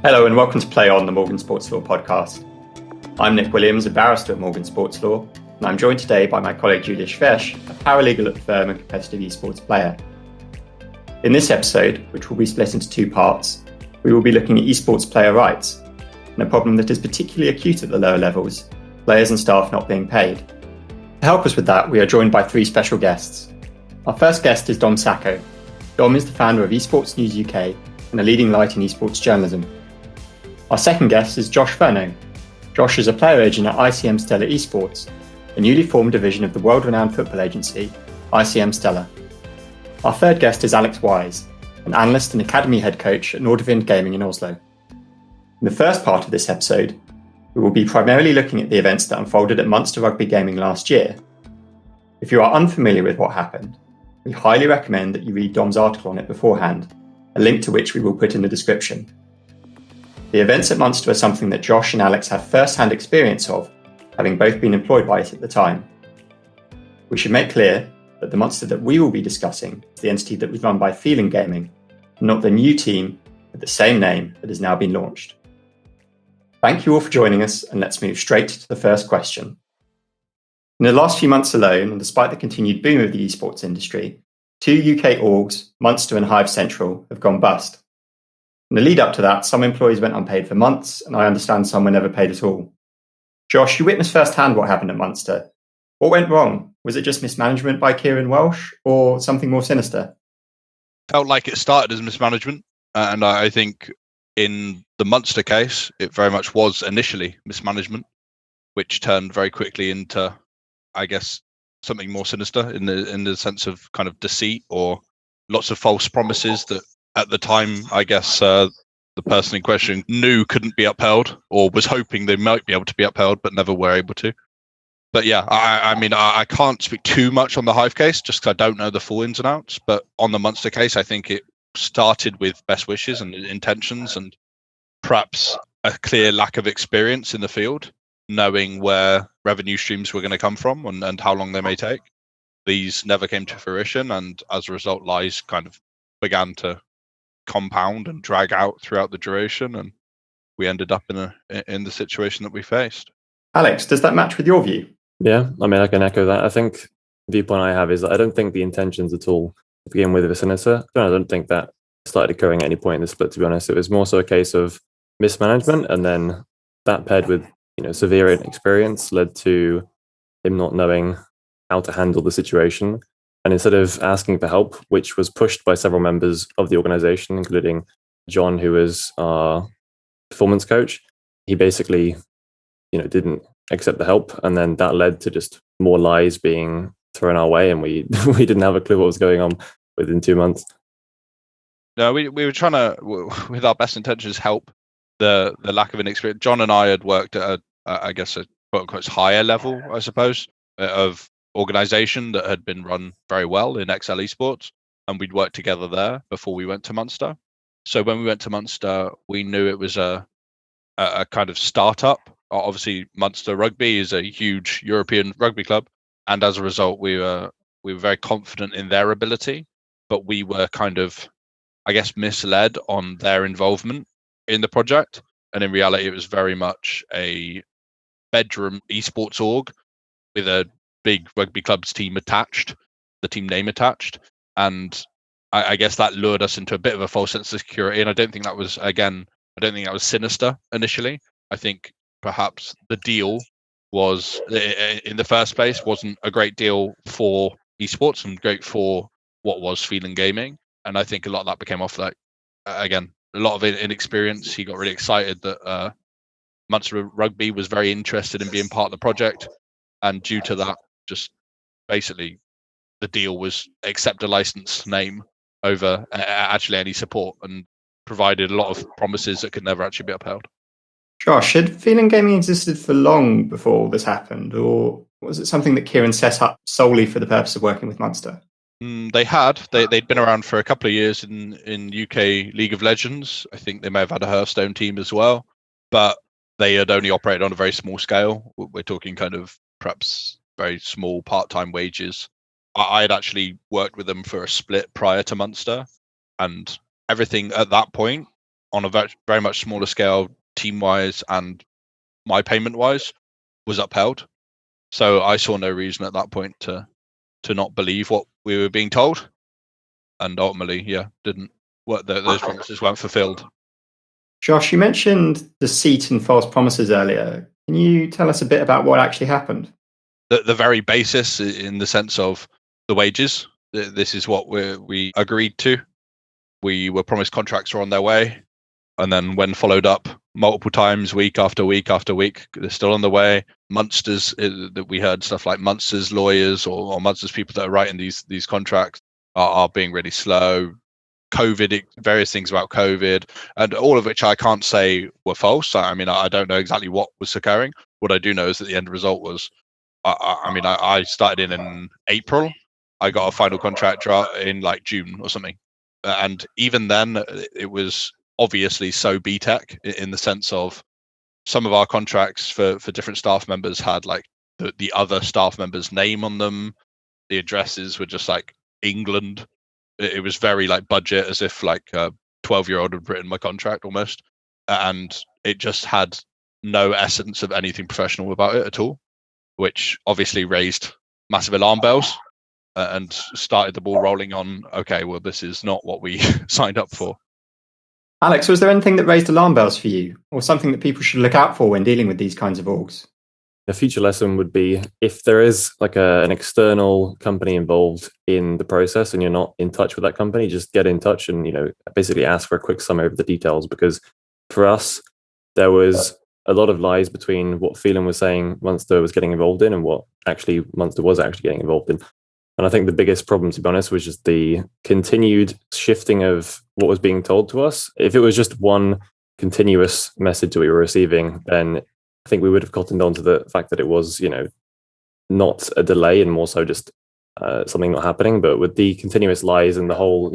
Hello and welcome to Play On, the Morgan Sports Law podcast. I'm Nick Williams, a barrister at Morgan Sports Law, and I'm joined today by my colleague Julia Cwierz, a paralegal at the firm and competitive esports player. In this episode, which will be split into two parts, we will be looking at esports player rights, and a problem that is particularly acute at the lower levels, players and staff not being paid. To help us with that, we are joined by three special guests. Our first guest is Dom Sacco. Dom is the founder of Esports News UK and a leading light in esports journalism. Our second guest is Josh Furneaux. Josh is a player agent at ICM Stellar Esports, a newly formed division of the world-renowned football agency, ICM Stellar. Our third guest is Alex Wise, an analyst and academy head coach at Nordavind Gaming in Oslo. In the first part of this episode, we will be primarily looking at the events that unfolded at Munster Rugby Gaming last year. If you are unfamiliar with what happened, we highly recommend that you read Dom's article on it beforehand, a link to which we will put in the description. The events at Munster are something that Josh and Alex have first-hand experience of, having both been employed by it at the time. We should make clear that the Munster that we will be discussing is the entity that was run by Phelan Gaming, not the new team with the same name that has now been launched. Thank you all for joining us, and let's move straight to the first question. In the last few months alone, and despite the continued boom of the esports industry, two UK orgs, Munster and Hive Central, have gone bust. In the lead up to that, some employees went unpaid for months, and I understand some were never paid at all. Josh, you witnessed firsthand what happened at Munster. What went wrong? Was it just mismanagement by Kieran Welsh, or something more sinister? Felt like it started as mismanagement, and I think in the Munster case, it very much was initially mismanagement, which turned very quickly into, I guess, something more sinister in the sense of kind of deceit or lots of false promises that at the time, I guess, the person in question knew couldn't be upheld or was hoping they might be able to be upheld, but never were able to. But yeah, I can't speak too much on the Hive case just because I don't know the full ins and outs. But on the Munster case, I think it started with best wishes and intentions and perhaps a clear lack of experience in the field, knowing where revenue streams were going to come from and how long they may take. These never came to fruition, and as a result, lies kind of began to compound and drag out throughout the duration, and we ended up in the situation that we faced. Alex, does that match with your view? Yeah, I can echo that. I think the viewpoint I have is that I don't think the intentions at all to begin with were sinister. I don't think that started occurring at any point in the split, to be honest. It was more so a case of mismanagement, and then that paired with severe inexperience led to him not knowing how to handle the situation. And instead of asking for help, which was pushed by several members of the organization, including John, who was our performance coach, he basically, didn't accept the help. And then that led to just more lies being thrown our way. And we didn't have a clue what was going on within 2 months. No, we were trying to, with our best intentions, help the lack of an experience. John and I had worked at a quote unquote higher level, I suppose, of organization that had been run very well in XL Esports, and we'd worked together there before we went to Munster. So when we went to Munster, we knew it was a kind of startup. Obviously, Munster Rugby is a huge European rugby club, and as a result, we were very confident in their ability, but we were kind of, I guess, misled on their involvement in the project. And in reality, it was very much a bedroom esports org with a big rugby club's team attached, the team name attached. And I guess that lured us into a bit of a false sense of security. And I don't think that was sinister initially. I think perhaps the deal was, in the first place, wasn't a great deal for esports and great for what was Phelan Gaming. And I think a lot of that became off like, again, a lot of inexperience. He got really excited that Munster Rugby was very interested in being part of the project. And due to that, just basically the deal was accept a license name over actually any support, and provided a lot of promises that could never actually be upheld. Josh, had Phelan Gaming existed for long before all this happened, or was it something that Kieran set up solely for the purpose of working with Munster? They had. They'd been around for a couple of years in UK League of Legends. I think they may have had a Hearthstone team as well, but they had only operated on a very small scale. We're talking kind of perhaps very small part-time wages. I had actually worked with them for a split prior to Munster, and everything at that point on a very much smaller scale, team-wise and my payment-wise, was upheld. So I saw no reason at that point to not believe what we were being told, and ultimately, didn't work. Those promises weren't fulfilled. Josh, you mentioned deceit and false promises earlier. Can you tell us a bit about what actually happened? The very basis, in the sense of the wages. This is what we agreed to. We were promised contracts were on their way, and then when followed up multiple times, week after week after week, they're still on the way. Munster's, that we heard stuff like Munster's lawyers or Munster's people that are writing these contracts are being really slow. COVID, various things about COVID, and all of which I can't say were false. I mean, I don't know exactly what was occurring. What I do know is that the end result was, I started in April. I got a final contract in like June or something. And even then, it was obviously so BTEC in the sense of some of our contracts for different staff members had like the other staff member's name on them. The addresses were just like England. It was very like budget, as if like a 12-year-old had written my contract almost. And it just had no essence of anything professional about it at all, which obviously raised massive alarm bells and started the ball rolling on, okay, well, this is not what we signed up for. Alex, was there anything that raised alarm bells for you, or something that people should look out for when dealing with these kinds of orgs? A future lesson would be, if there is like an external company involved in the process and you're not in touch with that company, just get in touch and, basically ask for a quick summary of the details. Because for us, there was a lot of lies between what Phelan was saying Munster was getting involved in and what actually Munster was actually getting involved in. And I think the biggest problem, to be honest, was just the continued shifting of what was being told to us. If it was just one continuous message that we were receiving, then I think we would have cottoned on to the fact that it was, not a delay and more so just something not happening. But with the continuous lies and the whole,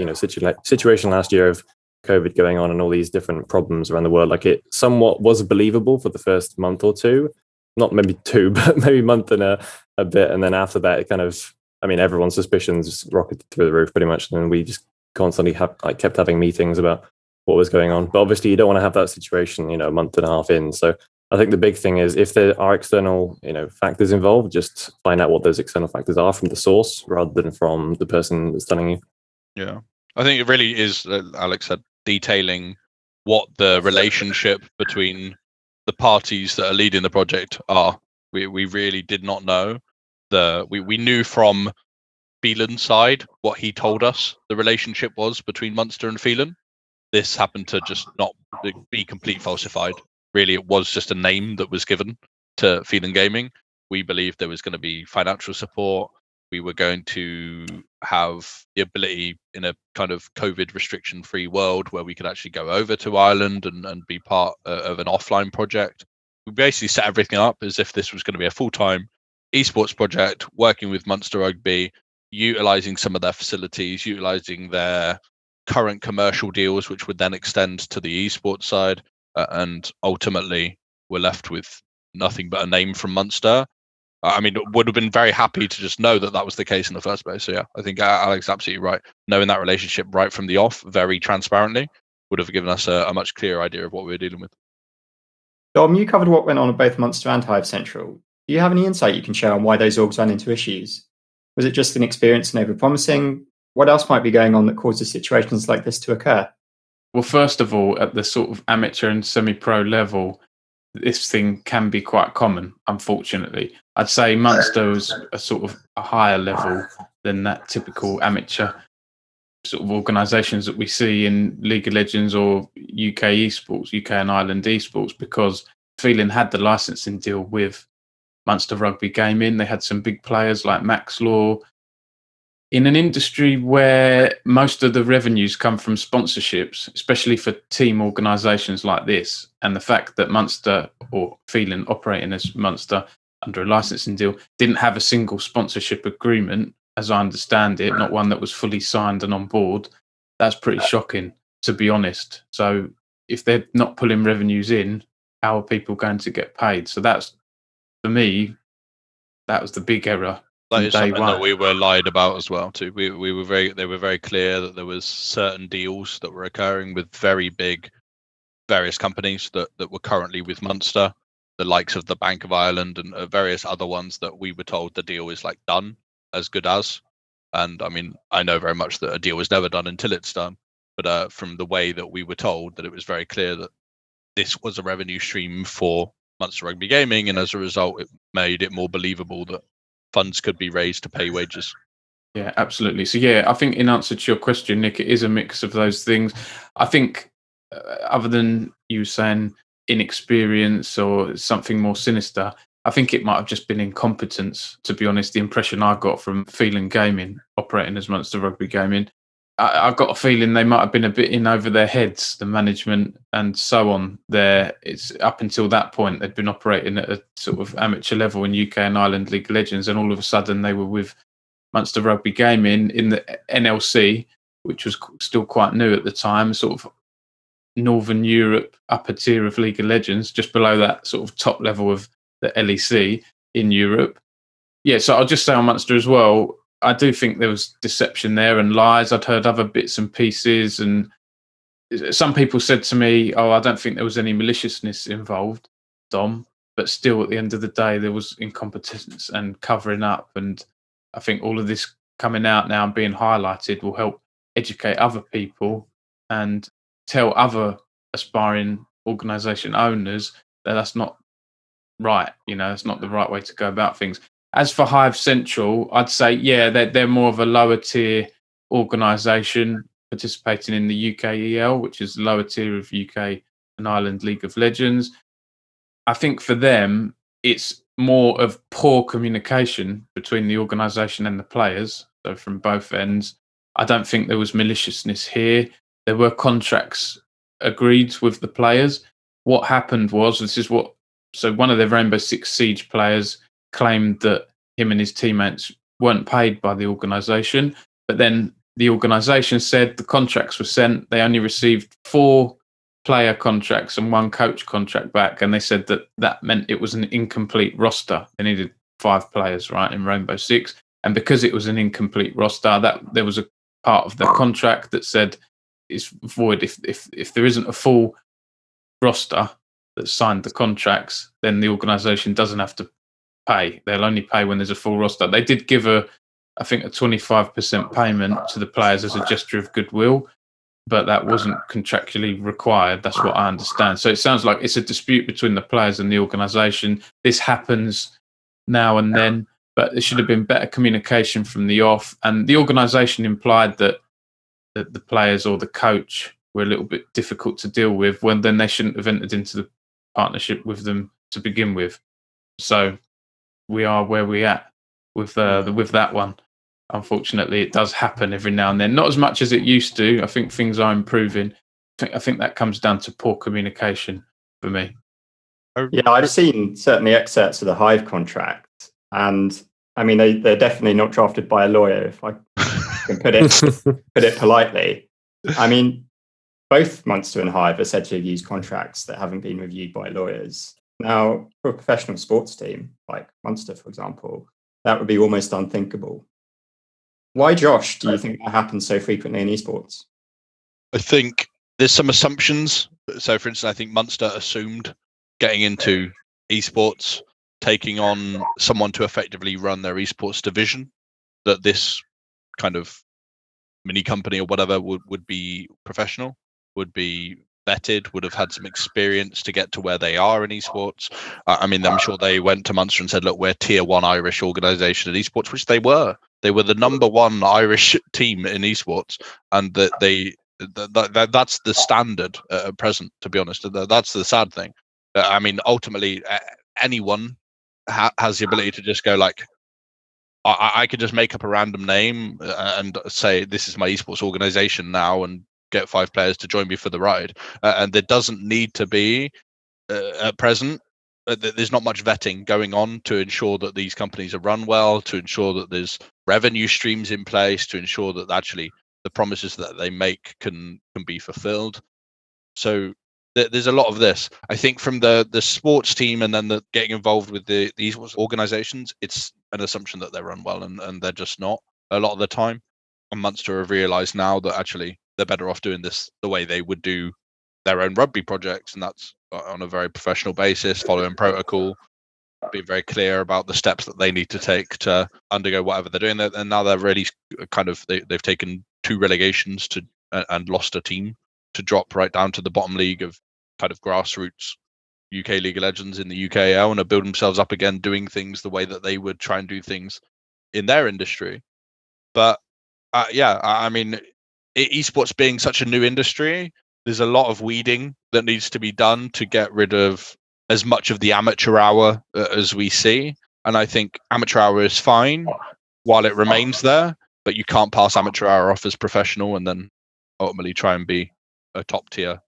situation last year of COVID going on and all these different problems around the world, like it somewhat was believable for the first month or two, not maybe two, but maybe a month and a bit. And then after that, it kind of, everyone's suspicions rocketed through the roof pretty much. And we just constantly kept having meetings about what was going on. But obviously you don't want to have that situation, a month and a half in. So I think the big thing is, if there are external, factors involved, just find out what those external factors are from the source rather than from the person that's telling you. Yeah, I think it really is, Alex said, detailing what the relationship between the parties that are leading the project are. We really did not know. We knew from Phelan's side what he told us the relationship was between Munster and Phelan. This happened to just not be complete falsified. Really, it was just a name that was given to Phelan Gaming. We believed there was going to be financial support. We were going to have the ability in a kind of COVID restriction-free world where we could actually go over to Ireland and be part of an offline project. We basically set everything up as if this was going to be a full-time esports project, working with Munster Rugby, utilising some of their facilities, utilising their current commercial deals, which would then extend to the esports side. And ultimately, we're left with nothing but a name from Munster. Would have been very happy to just know that was the case in the first place. So yeah, I think Alex is absolutely right. Knowing that relationship right from the off, very transparently, would have given us a much clearer idea of what we were dealing with. Dom, you covered what went on at both Munster and Hive Central. Do you have any insight you can share on why those orgs ran into issues? Was it just an experience in over-promising? What else might be going on that causes situations like this to occur? Well, first of all, at the sort of amateur and semi-pro level, this thing can be quite common, unfortunately. I'd say Munster was a sort of a higher level than that typical amateur sort of organisations that we see in League of Legends or UK esports, UK and Ireland esports, because Phelan had the licensing deal with Munster Rugby Gaming. They had some big players like Max Law. In an industry where most of the revenues come from sponsorships, especially for team organisations like this, and the fact that Munster, or Phelan operating as Munster under a licensing deal, didn't have a single sponsorship agreement, as I understand it, not one that was fully signed and on board, that's pretty shocking, to be honest. So if they're not pulling revenues in, how are people going to get paid? So that's, for me, that was the big error. That is something that we were lied about as well too. They were very clear that there was certain deals that were occurring with very big various companies that were currently with Munster, the likes of the Bank of Ireland and various other ones that we were told the deal is like done, as good as. And I mean, I know very much that a deal is never done until it's done. But from the way that we were told, that it was very clear that this was a revenue stream for Munster Rugby Gaming, and as a result, it made it more believable that funds could be raised to pay wages. Yeah, absolutely. So yeah, I think in answer to your question, Nick, it is a mix of those things. I think other than you saying inexperience or something more sinister, I think it might have just been incompetence, to be honest. The impression I got from Phelan Gaming, operating as Munster Rugby Gaming, I got a feeling they might have been a bit in over their heads, the management and so on. There, it's up until that point they'd been operating at a sort of amateur level in UK and Ireland League of Legends, and all of a sudden they were with Munster Rugby Gaming in the NLC, which was still quite new at the time, sort of Northern Europe upper tier of League of Legends, just below that sort of top level of the LEC in Europe. Yeah, so I'll just say on Munster as well, I do think there was deception there and lies. I'd heard other bits and pieces, and some people said to me, I don't think there was any maliciousness involved, Dom, but still at the end of the day, there was incompetence and covering up. And I think all of this coming out now and being highlighted will help educate other people and tell other aspiring organisation owners that that's not right. It's not the right way to go about things. As for Hive Central, I'd say, yeah, they're more of a lower tier organisation participating in the UKEL, which is the lower tier of UK and Ireland League of Legends. I think for them, it's more of poor communication between the organisation and the players, so from both ends. I don't think there was maliciousness here. There were contracts agreed with the players. What happened was, so one of the Rainbow Six Siege players claimed that him and his teammates weren't paid by the organisation, but then the organisation said the contracts were sent. They only received 4 player contracts and 1 coach contract back, and they said that meant it was an incomplete roster. They needed 5 players, right, in Rainbow Six, and because it was an incomplete roster, that there was a part of the contract that said it's void if there isn't a full roster that signed the contracts, then the organisation doesn't have to pay. They'll only pay when there's a full roster. They did give I think a 25% payment to the players as a gesture of goodwill, but that wasn't contractually required. That's what I understand. So it sounds like it's a dispute between the players and the organisation. This happens now and then, but there should have been better communication from the off. And the organisation implied that the players or the coach were a little bit difficult to deal with, when then they shouldn't have entered into the partnership with them to begin with. So we are where we at with that one. Unfortunately, it does happen every now and then. Not as much as it used to. I think things are improving. I think that comes down to poor communication for me. Yeah, I've seen certainly excerpts of the Hive contract, and I mean they're definitely not drafted by a lawyer, if I can put it politely. I mean, both Munster and Hive are said to have used contracts that haven't been reviewed by lawyers. Now, for a professional sports team like Munster, for example, that would be almost unthinkable. Why, Josh, do you think that happens so frequently in esports? I think there's some assumptions. So, for instance, I think Munster assumed getting into esports, taking on someone to effectively run their esports division, that this kind of mini company or whatever would be professional, would be vetted, would have had some experience to get to where they are in esports. I mean, I'm sure they went to Munster and said, look, we're tier 1 Irish organisation in esports, which they were. They were the number 1 Irish team in esports, and that's the standard at present, to be honest. That's the sad thing. I mean, ultimately, anyone has the ability to just go like, I could just make up a random name and say, this is my esports organisation now, and get 5 players to join me for the ride. And there doesn't need to be, at present, there's not much vetting going on to ensure that these companies are run well, to ensure that there's revenue streams in place, to ensure that actually the promises that they make can be fulfilled. So there's a lot of this. I think from the sports team and then the getting involved with these organisations, it's an assumption that they're run well, and they're just not a lot of the time. And Munster have realised now that actually they're better off doing this the way they would do their own rugby projects, and that's on a very professional basis, following protocol, being very clear about the steps that they need to take to undergo whatever they're doing. And now they're really kind of they've taken 2 relegations and lost a team to drop right down to the bottom league of kind of grassroots UK League of Legends in the UKL, and are building themselves up again, doing things the way that they would try and do things in their industry. But I mean, esports being such a new industry, there's a lot of weeding that needs to be done to get rid of as much of the amateur hour as we see. And I think amateur hour is fine while it remains there, but you can't pass amateur hour off as professional and then ultimately try and be a top tier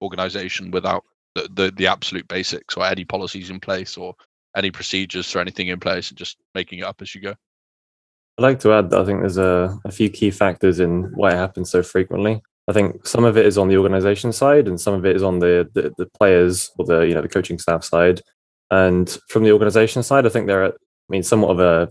organization without the absolute basics or any policies in place or any procedures or anything in place, and just making it up as you go. I'd like to add that I think there's a few key factors in why it happens so frequently. I think some of it is on the organization side, and some of it is on the players or the coaching staff side. And from the organization side, I think there are, somewhat of a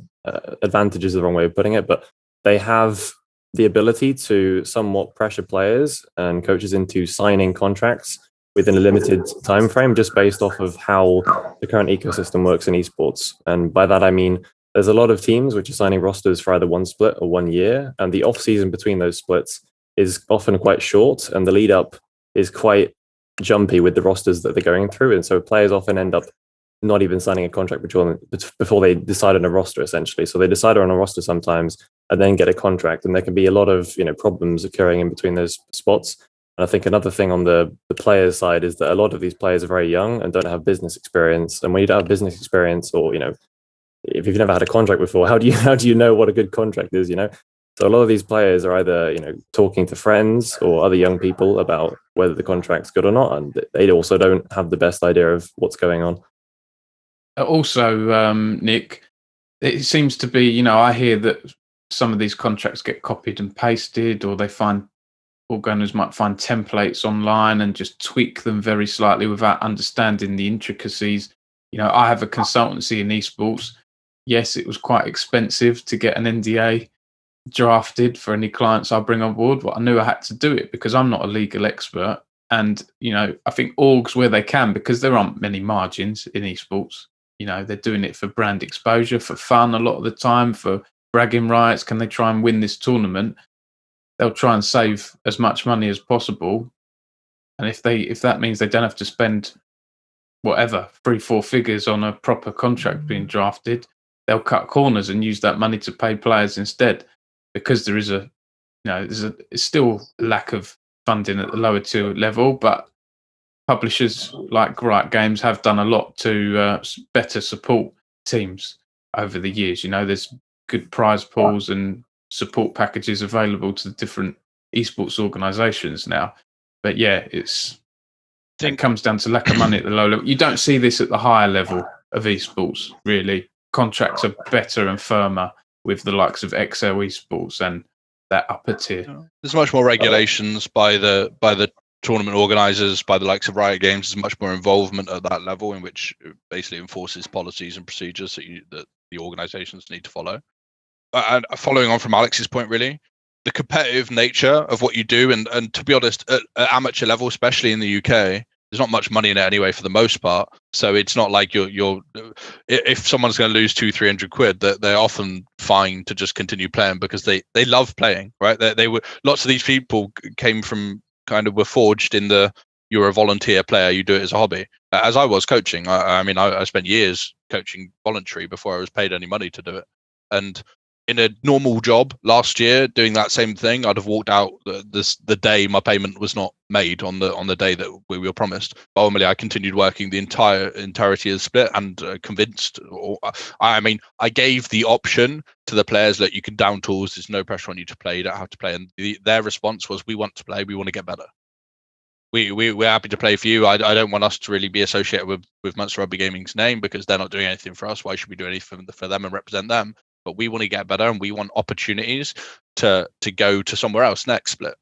advantage is the wrong way of putting it, but they have the ability to somewhat pressure players and coaches into signing contracts within a limited time frame, just based off of how the current ecosystem works in esports. And by that I mean, there's a lot of teams which are signing rosters for either one split or 1 year, and the off season between those splits is often quite short, and the lead up is quite jumpy with the rosters that they're going through. And so players often end up not even signing a contract before they decide on a roster, essentially. So they decide on a roster sometimes and then get a contract, and there can be a lot of problems occurring in between those spots. And I think another thing on the players' side is that a lot of these players are very young and don't have business experience. And when you don't have business experience, or if you've never had a contract before, how do you know what a good contract is? So a lot of these players are either talking to friends or other young people about whether the contract's good or not, and they also don't have the best idea of what's going on. Also, Nick, it seems to be, I hear that some of these contracts get copied and pasted, or organizers might find templates online and just tweak them very slightly without understanding the intricacies. I have a consultancy in esports. Yes, it was quite expensive to get an NDA drafted for any clients I bring on board, but I knew I had to do it because I'm not a legal expert. And, I think orgs where they can, because there aren't many margins in esports, they're doing it for brand exposure, for fun a lot of the time, for bragging rights. Can they try and win this tournament? They'll try and save as much money as possible. And if that means they don't have to spend whatever, 3-4 figures on a proper contract being drafted, they'll cut corners and use that money to pay players instead, because there is it's still a lack of funding at the lower tier level, but publishers like Riot Games have done a lot to better support teams over the years. There's good prize pools and support packages available to the different esports organizations now. But yeah, it comes down to lack of money at the low level. You don't see this at the higher level of esports, really. Contracts are better and firmer with the likes of XL Esports and that upper tier. There's much more regulations by the tournament organizers, by the likes of Riot Games. There's much more involvement at that level, in which it basically enforces policies and procedures that the organizations need to follow. And following on from Alex's point, really, the competitive nature of what you do, and to be honest, at amateur level, especially in the UK, there's not much money in it anyway for the most part. So it's not like you're if someone's going to lose 200-300 quid, they're often fine to just continue playing because they love playing, right? They were, lots of these people came from were forged in you're a volunteer player, you do it as a hobby. As I was coaching, I spent years coaching voluntary before I was paid any money to do it. And in a normal job last year doing that same thing, I'd have walked out the day my payment was not made on the day that we were promised. But ultimately, I continued working the entirety of the split, and I gave the option to the players that you can down tools. There's no pressure on you to play. You don't have to play. And their response was, "We want to play. We want to get better. We're happy to play for you. I don't want us to really be associated with Munster Rugby Gaming's name because they're not doing anything for us. Why should we do anything for them and represent them? But we want to get better, and we want opportunities to go to somewhere else next split."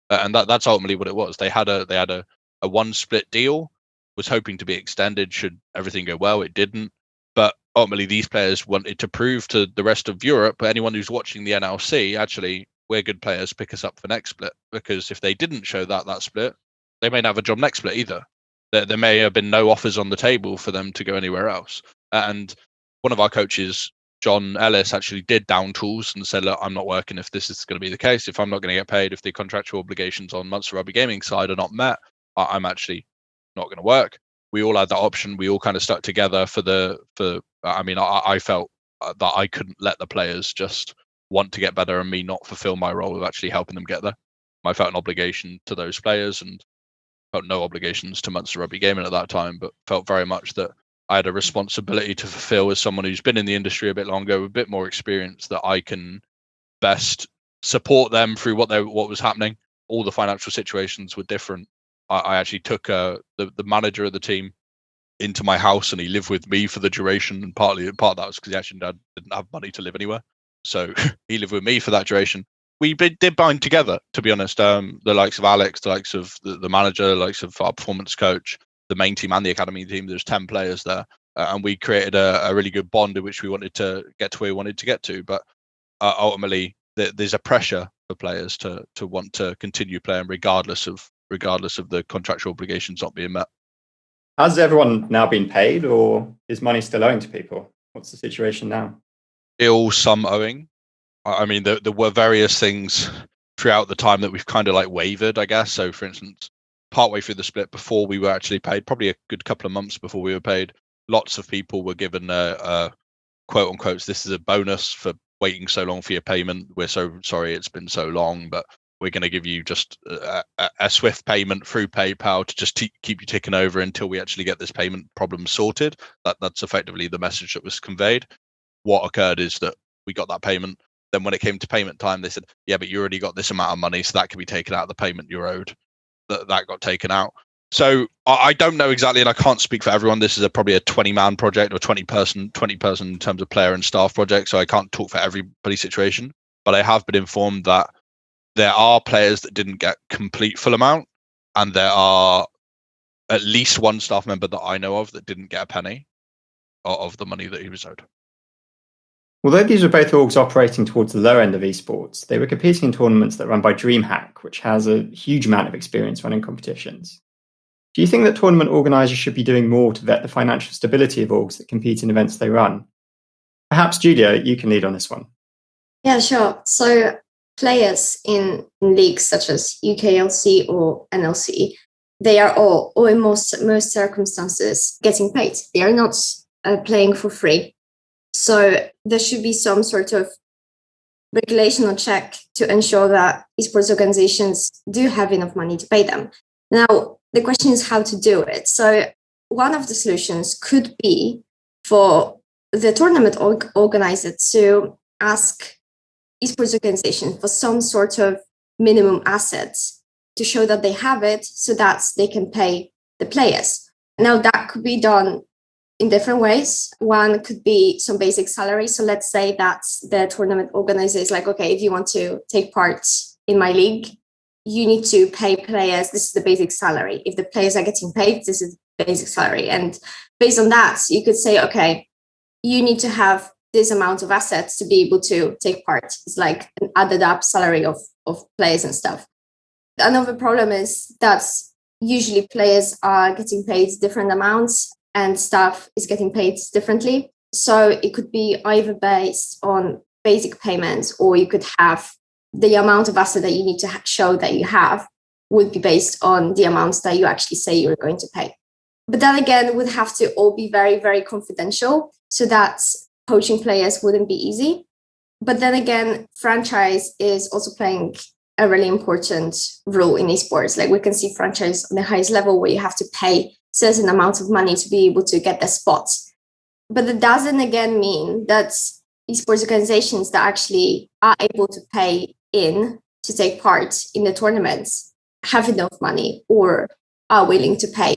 And that's ultimately what it was. They had a one split deal, was hoping to be extended should everything go well. It didn't. But ultimately, these players wanted to prove to the rest of Europe, anyone who's watching the NLC, actually, we're good players, pick us up for next split. Because if they didn't show that split, they may not have a job next split either. There may have been no offers on the table for them to go anywhere else. And one of our coaches, John Ellis, actually did down tools and said, look, I'm not working if this is going to be the case. If I'm not going to get paid, if the contractual obligations on Munster Rugby Gaming side are not met, I'm actually not going to work. We all had that option. We all kind of stuck together I felt that I couldn't let the players just want to get better and me not fulfill my role of actually helping them get there. I felt an obligation to those players and felt no obligations to Munster Rugby Gaming at that time, but felt very much that I had a responsibility to fulfill as someone who's been in the industry a bit longer, with a bit more experience, that I can best support them through what was happening. All the financial situations were different. I actually took the manager of the team into my house, and he lived with me for the duration. And part of that was because he actually didn't have money to live anywhere, so he lived with me for that duration. We did bind together, to be honest. The likes of Alex, the likes of the manager, the likes of our performance coach, the main team and the academy team. There's 10 players there, and we created a really good bond in which we wanted to get to where we wanted to get to. But ultimately, there's a pressure for players to want to continue playing regardless of the contractual obligations not being met. Has everyone now been paid, or is money still owing to people? What's the situation now? Still some owing. I mean, there were various things throughout the time that we've kind of like wavered, I guess. So, for instance, partway through the split, before we were actually paid, probably a good couple of months before we were paid, lots of people were given a quote unquote, this is a bonus for waiting so long for your payment. We're so sorry it's been so long, but we're going to give you just a swift payment through PayPal to just keep you ticking over until we actually get this payment problem sorted. That's effectively the message that was conveyed. What occurred is that we got that payment. Then when it came to payment time, they said, yeah, but you already got this amount of money, so that can be taken out of the payment you're owed. That got taken out. So I don't know exactly, and I can't speak for everyone. This is probably a 20-man project or 20 person in terms of player and staff project, so I can't talk for everybody's situation. But I have been informed that there are players that didn't get complete full amount, and there are at least one staff member that I know of that didn't get a penny of the money that he was owed. Although these were both orgs operating towards the lower end of esports, they were competing in tournaments that are run by DreamHack, which has a huge amount of experience running competitions. Do you think that tournament organisers should be doing more to vet the financial stability of orgs that compete in events they run? Perhaps, Julia, you can lead on this one. Yeah, sure. So players in leagues such as UKLC or NLC, they are all, or in most circumstances, getting paid. They are not playing for free. So there should be some sort of regulation or check to ensure that esports organizations do have enough money to pay them. Now, the question is how to do it. So one of the solutions could be for the tournament organizer to ask esports organizations for some sort of minimum assets to show that they have it so that they can pay the players. Now, that could be done in different ways. One could be some basic salary. So let's say that the tournament organizer is like, okay, if you want to take part in my league, you need to pay players. This is the basic salary. If the players are getting paid, this is the basic salary. And based on that, you could say, okay, you need to have this amount of assets to be able to take part. It's like an added up salary of players and stuff. Another problem is that usually players are getting paid different amounts and staff is getting paid differently. So it could be either based on basic payments, or you could have the amount of asset that you need to show that you have would be based on the amounts that you actually say you're going to pay. But that again would have to all be very, very confidential so that poaching players wouldn't be easy. But then again, franchise is also playing a really important role in esports. Like we can see franchise on the highest level where you have to pay certain amounts of money to be able to get the spots. But that doesn't again mean that esports organizations that actually are able to pay in to take part in the tournaments have enough money or are willing to pay.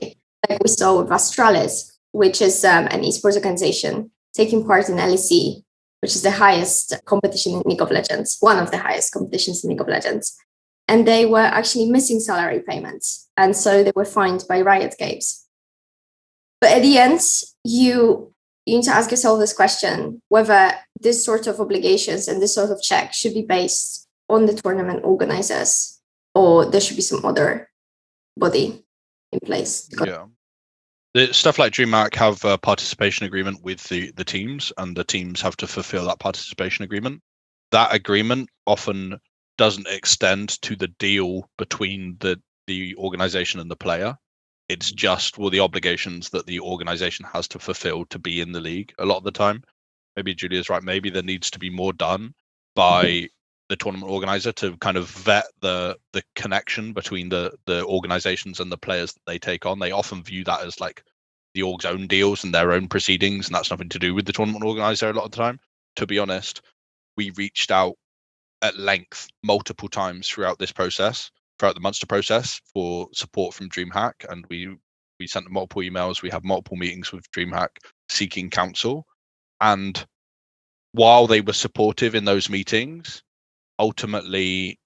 Like we saw with Astralis, which is an esports organization taking part in LEC, which is the highest competition in League of Legends, one of the highest competitions in League of Legends. And they were actually missing salary payments. And so they were fined by Riot Games. But at the end, you need to ask yourself this question, whether this sort of obligations and this sort of check should be based on the tournament organizers, or there should be some other body in place. Yeah. The stuff like DreamHack have a participation agreement with the teams, and the teams have to fulfill that participation agreement. That agreement often doesn't extend to the deal between the organization and the player. It's just the obligations that the organization has to fulfill to be in the league a lot of the time. Maybe Julia's right. Maybe there needs to be more done by the tournament organizer to kind of vet the connection between the organizations and the players that they take on. They often view that as like the org's own deals and their own proceedings, and that's nothing to do with the tournament organizer a lot of the time. To be honest, we reached out at length multiple times throughout this process, throughout the Munster process, for support from DreamHack, and we sent multiple emails. We have multiple meetings with DreamHack seeking counsel, and while they were supportive in those meetings, ultimately,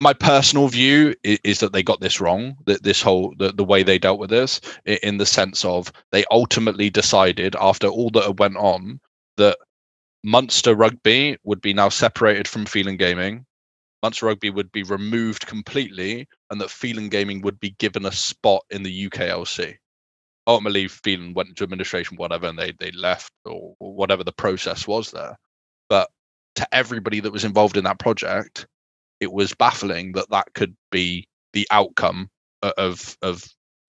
my personal view is that they got this wrong. That this whole the way they dealt with this, in the sense of they ultimately decided, after all that went on, that Munster Rugby would be now separated from Phelan Gaming. Munster Rugby would be removed completely, and that Phelan Gaming would be given a spot in the UKLC. Ultimately, Phelan went into administration, whatever, and they left, or whatever the process was there. But to everybody that was involved in that project, it was baffling that could be the outcome of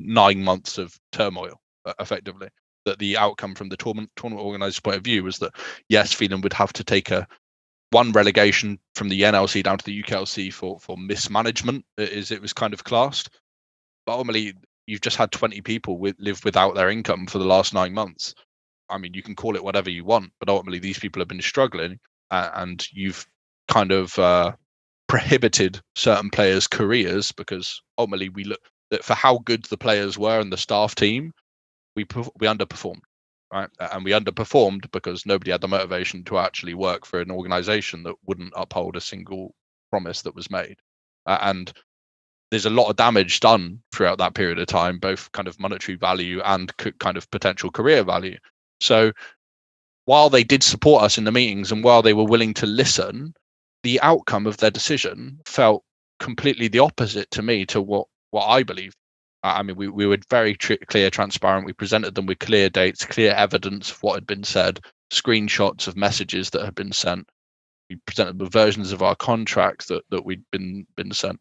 9 months of turmoil, effectively. That the outcome from the tournament organizer's point of view was that, yes, Phelan would have to take one relegation from the NLC down to the UKLC for mismanagement, as it was kind of classed. But ultimately, you've just had 20 people live without their income for the last 9 months. I mean, you can call it whatever you want, but ultimately these people have been struggling, and you've kind of prohibited certain players' careers, because ultimately we look that for how good the players were and the staff team, we underperformed, right? And we underperformed because nobody had the motivation to actually work for an organization that wouldn't uphold a single promise that was made. And there's a lot of damage done throughout that period of time, both kind of monetary value and kind of potential career value. So while they did support us in the meetings and while they were willing to listen, the outcome of their decision felt completely the opposite to me, to what I believe. I mean, we were very clear, transparent. We presented them with clear dates, clear evidence of what had been said, screenshots of messages that had been sent. We presented with versions of our contracts that we'd been sent.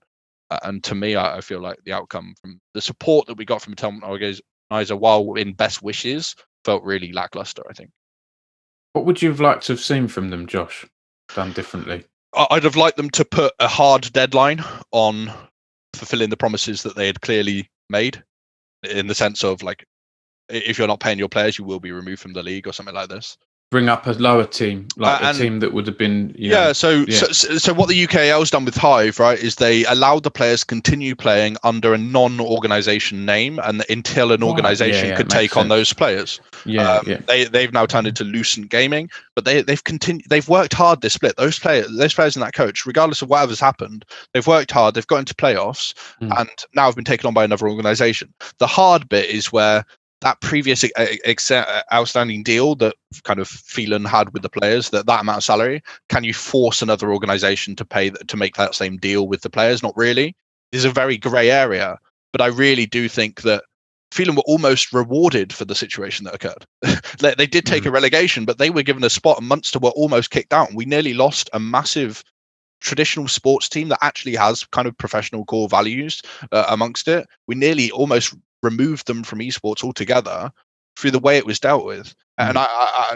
And to me, I feel like the outcome from the support that we got from the tournament organizer, while in best wishes, felt really lackluster, I think. What would you have liked to have seen from them, Josh, done differently? I'd have liked them to put a hard deadline on fulfilling the promises that they had clearly made, in the sense of, like, if you're not paying your players, you will be removed from the league or something like this. Bring up a lower team, like a team that would have been. So what the UKL's done with Hive, right, is they allowed the players to continue playing under a non-organisation name, and until an organisation could take on those players. They've now turned into Lucent Gaming, but they've worked hard this split. Those players and that coach, regardless of whatever's happened, they've worked hard. They've got into playoffs, and now have been taken on by another organisation. The hard bit is where that previous outstanding deal that kind of Phelan had with the players, that amount of salary, can you force another organisation to make that same deal with the players? Not really. This is a very grey area, but I really do think that Phelan were almost rewarded for the situation that occurred. They did take a relegation, but they were given a spot, and Munster were almost kicked out. And we nearly lost a massive traditional sports team that actually has kind of professional core values amongst it. We nearly almost removed them from esports altogether through the way it was dealt with. And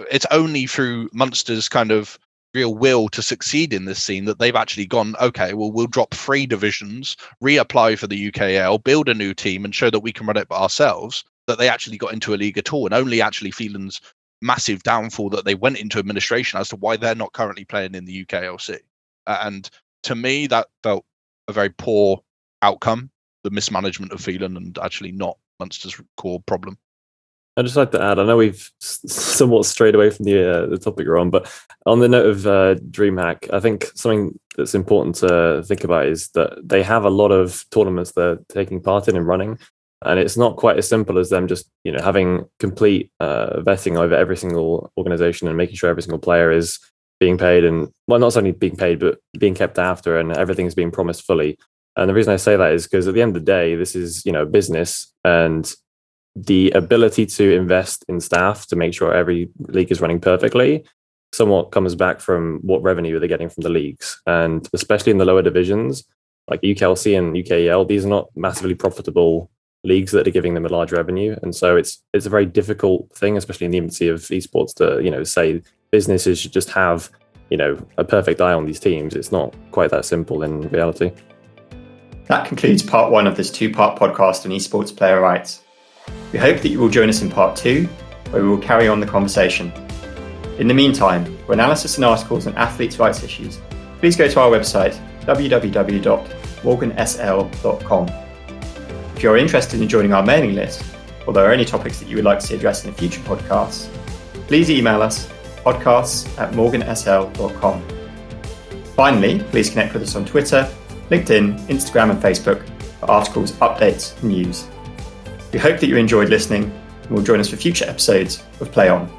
it's only through Munster's kind of real will to succeed in this scene that they've actually gone, okay, well, we'll drop 3 divisions, reapply for the UKL, build a new team, and show that we can run it by ourselves, that they actually got into a league at all. And only actually Phelan's massive downfall that they went into administration as to why they're not currently playing in the UKLC. And to me, that felt a very poor outcome, the mismanagement of Phelan, and actually not Munster's core problem. I'd just like to add, I know we've somewhat strayed away from the topic we're on, but on the note of DreamHack, I think something that's important to think about is that they have a lot of tournaments they're taking part in and running, and it's not quite as simple as them just having complete vetting over every single organization and making sure every single player is being paid, and, well, not only being paid, but being kept after, and everything's being promised fully. And the reason I say that is because at the end of the day, this is, business, and the ability to invest in staff to make sure every league is running perfectly somewhat comes back from what revenue they're getting from the leagues. And especially in the lower divisions, like UKLC and UKEL, these are not massively profitable leagues that are giving them a large revenue. And so it's a very difficult thing, especially in the infancy of esports, to, say businesses should just have, a perfect eye on these teams. It's not quite that simple in reality. That concludes part 1 of this 2-part podcast on esports player rights. We hope that you will join us in part 2, where we will carry on the conversation. In the meantime, for analysis and articles on athletes' rights issues, please go to our website, www.morgansl.com. If you're interested in joining our mailing list, or there are any topics that you would like to see addressed in a future podcast, please email us podcasts@morgansl.com. Finally, please connect with us on Twitter, LinkedIn, Instagram and Facebook for articles, updates and news. We hope that you enjoyed listening and will join us for future episodes of Play On.